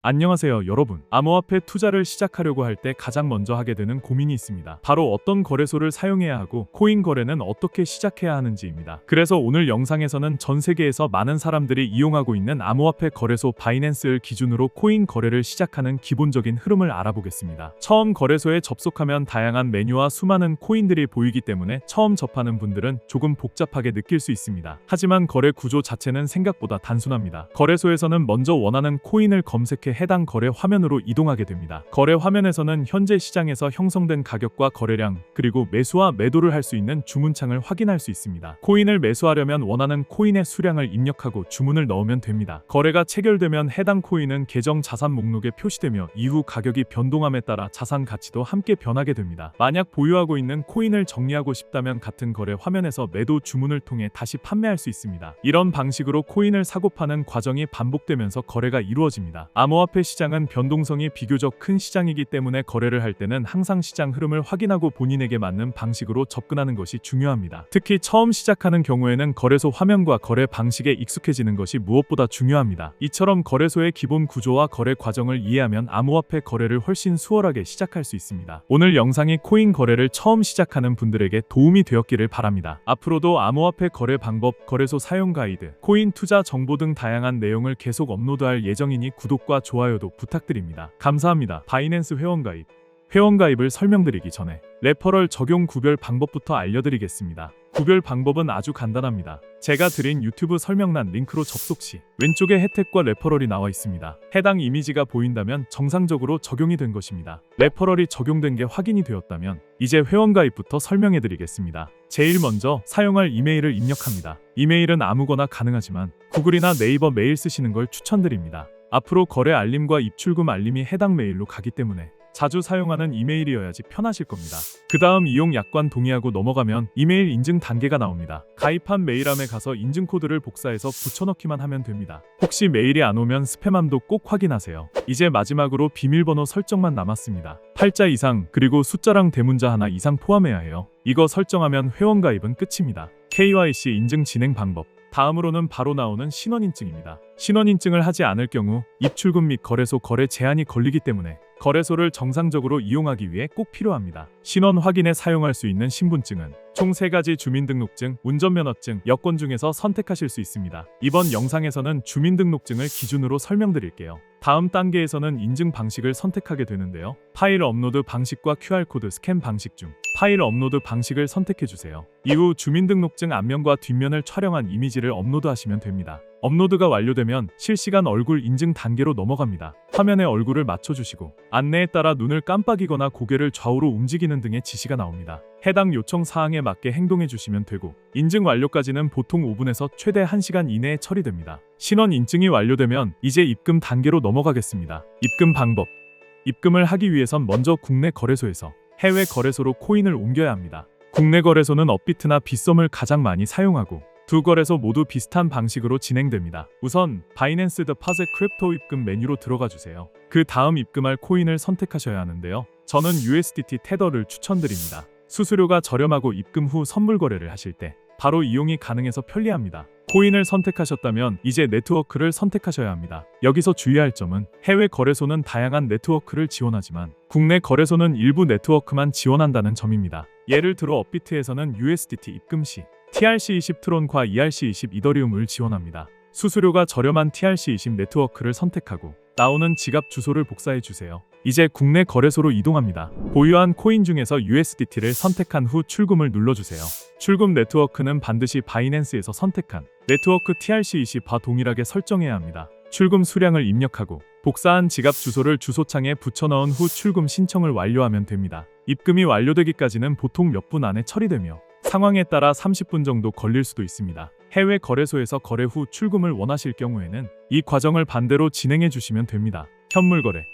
안녕하세요, 여러분. 암호화폐 투자를 시작하려고 할 때 가장 먼저 하게 되는 고민이 있습니다. 바로 어떤 거래소를 사용해야 하고 코인 거래는 어떻게 시작해야 하는지입니다. 그래서 오늘 영상에서는 전 세계에서 많은 사람들이 이용하고 있는 암호화폐 거래소 바이낸스를 기준으로 코인 거래를 시작하는 기본적인 흐름을 알아보겠습니다. 처음 거래소에 접속하면 다양한 메뉴와 수많은 코인들이 보이기 때문에 처음 접하는 분들은 조금 복잡하게 느낄 수 있습니다. 하지만 거래 구조 자체는 생각보다 단순합니다. 거래소에서는 먼저 원하는 코인을 검색해 해당 거래 화면으로 이동하게 됩니다. 거래 화면에서는 현재 시장에서 형성된 가격과 거래량, 그리고 매수와 매도를 할 수 있는 주문창을 확인할 수 있습니다. 코인을 매수하려면 원하는 코인의 수량을 입력하고 주문을 넣으면 됩니다. 거래가 체결되면 해당 코인은 계정 자산 목록에 표시되며 이후 가격이 변동함에 따라 자산 가치도 함께 변하게 됩니다. 만약 보유하고 있는 코인을 정리하고 싶다면 같은 거래 화면에서 매도 주문을 통해 다시 판매할 수 있습니다. 이런 방식으로 코인을 사고 파는 과정이 반복되면서 거래가 이루어집니다. 암호화폐 시장은 변동성이 비교적 큰 시장이기 때문에 거래를 할 때는 항상 시장 흐름을 확인하고 본인에게 맞는 방식으로 접근하는 것이 중요합니다. 특히 처음 시작하는 경우에는 거래소 화면과 거래 방식에 익숙해지는 것이 무엇보다 중요합니다. 이처럼 거래소의 기본 구조와 거래 과정을 이해하면 암호화폐 거래를 훨씬 수월하게 시작할 수 있습니다. 오늘 영상이 코인 거래를 처음 시작하는 분들에게 도움이 되었기를 바랍니다. 앞으로도 암호화폐 거래 방법, 거래소 사용 가이드, 코인 투자 정보 등 다양한 내용을 계속 업로드할 예정이니 구독과 좋아요도 부탁드립니다. 감사합니다. 바이낸스 회원가입. 회원가입을 설명드리기 전에 레퍼럴 적용 구별 방법부터 알려드리겠습니다. 구별 방법은 아주 간단합니다. 제가 드린 유튜브 설명란 링크로 접속 시 왼쪽에 혜택과 레퍼럴이 나와 있습니다. 해당 이미지가 보인다면 정상적으로 적용이 된 것입니다. 레퍼럴이 적용된 게 확인이 되었다면 이제 회원가입부터 설명해드리겠습니다. 제일 먼저 사용할 이메일을 입력합니다. 이메일은 아무거나 가능하지만 구글이나 네이버 메일 쓰시는 걸 추천드립니다. 앞으로 거래 알림과 입출금 알림이 해당 메일로 가기 때문에 자주 사용하는 이메일이어야지 편하실 겁니다. 그 다음 이용 약관 동의하고 넘어가면 이메일 인증 단계가 나옵니다. 가입한 메일함에 가서 인증 코드를 복사해서 붙여넣기만 하면 됩니다. 혹시 메일이 안 오면 스팸함도 꼭 확인하세요. 이제 마지막으로 비밀번호 설정만 남았습니다. 8자 이상 그리고 숫자랑 대문자 하나 이상 포함해야 해요. 이거 설정하면 회원가입은 끝입니다. KYC 인증 진행 방법. 다음으로는 바로 나오는 신원인증입니다. 신원인증을 하지 않을 경우 입출금 및 거래소 거래 제한이 걸리기 때문에 거래소를 정상적으로 이용하기 위해 꼭 필요합니다. 신원 확인에 사용할 수 있는 신분증은 총 3가지 주민등록증, 운전면허증, 여권 중에서 선택하실 수 있습니다. 이번 영상에서는 주민등록증을 기준으로 설명드릴게요. 다음 단계에서는 인증 방식을 선택하게 되는데요. 파일 업로드 방식과 QR코드 스캔 방식 중 파일 업로드 방식을 선택해주세요. 이후 주민등록증 앞면과 뒷면을 촬영한 이미지를 업로드하시면 됩니다. 업로드가 완료되면 실시간 얼굴 인증 단계로 넘어갑니다. 화면에 얼굴을 맞춰주시고 안내에 따라 눈을 깜빡이거나 고개를 좌우로 움직이는 등의 지시가 나옵니다. 해당 요청 사항에 맞게 행동해 주시면 되고 인증 완료까지는 보통 5분에서 최대 1시간 이내에 처리됩니다. 신원 인증이 완료되면 이제 입금 단계로 넘어가겠습니다. 입금 방법. 입금을 하기 위해선 먼저 국내 거래소에서 해외 거래소로 코인을 옮겨야 합니다. 국내 거래소는 업비트나 빗썸을 가장 많이 사용하고 두 거래소 모두 비슷한 방식으로 진행됩니다. 우선 바이낸스 데파짓 크립토 입금 메뉴로 들어가 주세요. 그 다음 입금할 코인을 선택하셔야 하는데요. 저는 USDT 테더를 추천드립니다. 수수료가 저렴하고 입금 후 선물 거래를 하실 때 바로 이용이 가능해서 편리합니다. 코인을 선택하셨다면 이제 네트워크를 선택하셔야 합니다. 여기서 주의할 점은 해외 거래소는 다양한 네트워크를 지원하지만 국내 거래소는 일부 네트워크만 지원한다는 점입니다. 예를 들어 업비트에서는 USDT 입금 시 TRC20 트론과 ERC20 이더리움을 지원합니다. 수수료가 저렴한 TRC20 네트워크를 선택하고 나오는 지갑 주소를 복사해 주세요. 이제 국내 거래소로 이동합니다. 보유한 코인 중에서 USDT를 선택한 후 출금을 눌러주세요. 출금 네트워크는 반드시 바이낸스에서 선택한 네트워크 TRC20과 동일하게 설정해야 합니다. 출금 수량을 입력하고 복사한 지갑 주소를 주소창에 붙여넣은 후 출금 신청을 완료하면 됩니다. 입금이 완료되기까지는 보통 몇 분 안에 처리되며 상황에 따라 30분 정도 걸릴 수도 있습니다. 해외 거래소에서 거래 후 출금을 원하실 경우에는 이 과정을 반대로 진행해 주시면 됩니다. 현물 거래.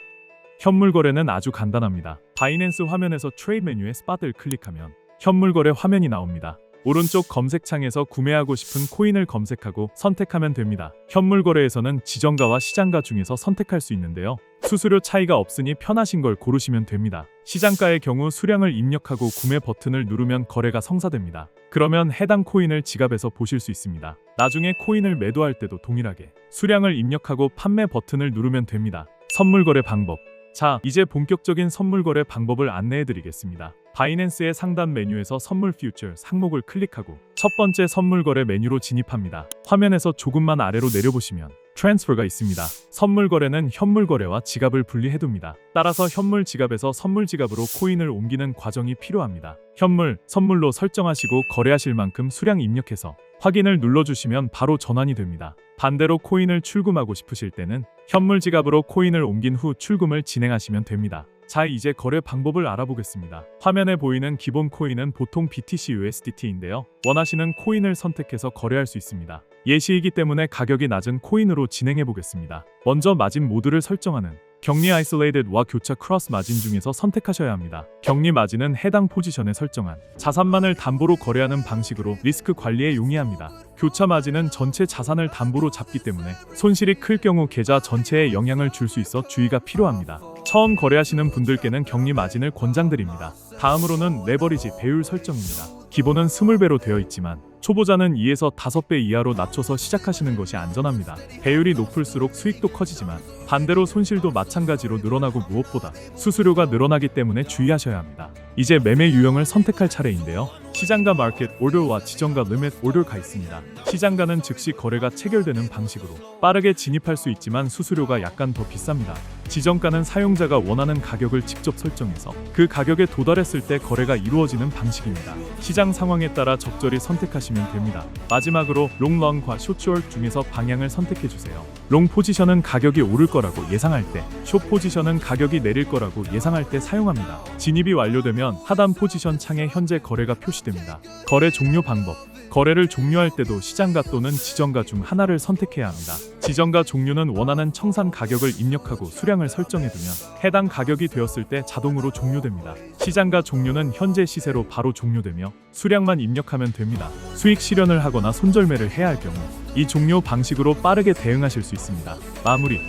현물 거래는 아주 간단합니다. 바이낸스 화면에서 트레이드 메뉴에 스팟을 클릭하면 현물 거래 화면이 나옵니다. 오른쪽 검색창에서 구매하고 싶은 코인을 검색하고 선택하면 됩니다. 현물 거래에서는 지정가와 시장가 중에서 선택할 수 있는데요. 수수료 차이가 없으니 편하신 걸 고르시면 됩니다. 시장가의 경우 수량을 입력하고 구매 버튼을 누르면 거래가 성사됩니다. 그러면 해당 코인을 지갑에서 보실 수 있습니다. 나중에 코인을 매도할 때도 동일하게 수량을 입력하고 판매 버튼을 누르면 됩니다. 선물 거래 방법. 자, 이제 본격적인 선물 거래 방법을 안내해 드리겠습니다. 바이낸스의 상단 메뉴에서 선물 퓨처 항목을 클릭하고 첫 번째 선물 거래 메뉴로 진입합니다. 화면에서 조금만 아래로 내려보시면 트랜스퍼가 있습니다. 선물 거래는 현물 거래와 지갑을 분리해둡니다. 따라서 현물 지갑에서 선물 지갑으로 코인을 옮기는 과정이 필요합니다. 현물, 선물로 설정하시고 거래하실 만큼 수량 입력해서 확인을 눌러주시면 바로 전환이 됩니다. 반대로 코인을 출금하고 싶으실 때는 현물 지갑으로 코인을 옮긴 후 출금을 진행하시면 됩니다. 자, 이제 거래 방법을 알아보겠습니다. 화면에 보이는 기본 코인은 보통 BTC USDT인데요. 원하시는 코인을 선택해서 거래할 수 있습니다. 예시이기 때문에 가격이 낮은 코인으로 진행해 보겠습니다. 먼저 마진 모드를 설정하는 격리 아이솔레이티드와 교차 크로스 마진 중에서 선택하셔야 합니다. 격리 마진은 해당 포지션에 설정한 자산만을 담보로 거래하는 방식으로 리스크 관리에 용이합니다. 교차 마진은 전체 자산을 담보로 잡기 때문에 손실이 클 경우 계좌 전체에 영향을 줄 수 있어 주의가 필요합니다. 처음 거래하시는 분들께는 격리 마진을 권장드립니다. 다음으로는 레버리지 배율 설정입니다. 기본은 20배로 되어 있지만 초보자는 2에서 5배 이하로 낮춰서 시작하시는 것이 안전합니다. 배율이 높을수록 수익도 커지지만 반대로 손실도 마찬가지로 늘어나고 무엇보다 수수료가 늘어나기 때문에 주의하셔야 합니다. 이제 매매 유형을 선택할 차례인데요. 시장가 마켓 오더와 지정가 리밋 오더가 있습니다. 시장가는 즉시 거래가 체결되는 방식으로 빠르게 진입할 수 있지만 수수료가 약간 더 비쌉니다. 지정가는 사용자가 원하는 가격을 직접 설정해서 그 가격에 도달했을 때 거래가 이루어지는 방식입니다. 시장 상황에 따라 적절히 선택하시면 됩니다. 마지막으로 롱, 런과 숏, 숏 중에서 방향을 선택해주세요. 롱 포지션은 가격이 오를 거라고 예상할 때, 숏 포지션은 가격이 내릴 거라고 예상할 때 사용합니다. 진입이 완료되면 하단 포지션 창에 현재 거래가 표시됩니다. 거래 종료 방법. 거래를 종료할 때도 시장가 또는 지정가 중 하나를 선택해야 합니다. 지정가 종료는 원하는 청산 가격을 입력하고 수량을 설정해두면 해당 가격이 되었을 때 자동으로 종료됩니다. 시장가 종료는 현재 시세로 바로 종료되며 수량만 입력하면 됩니다. 수익 실현을 하거나 손절매를 해야 할 경우 이 종료 방식으로 빠르게 대응하실 수 있습니다. 마무리.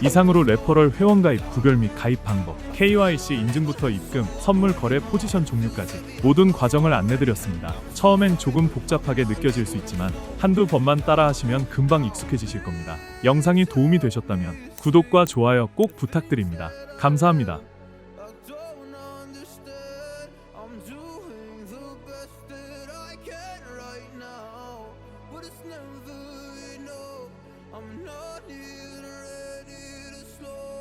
이상으로 레퍼럴 회원가입 구별 및 가입 방법, KYC 인증부터 입금, 선물 거래 포지션 종류까지 모든 과정을 안내드렸습니다. 처음엔 조금 복잡하게 느껴질 수 있지만 한두 번만 따라하시면 금방 익숙해지실 겁니다. 영상이 도움이 되셨다면 구독과 좋아요 꼭 부탁드립니다. 감사합니다. I'm not here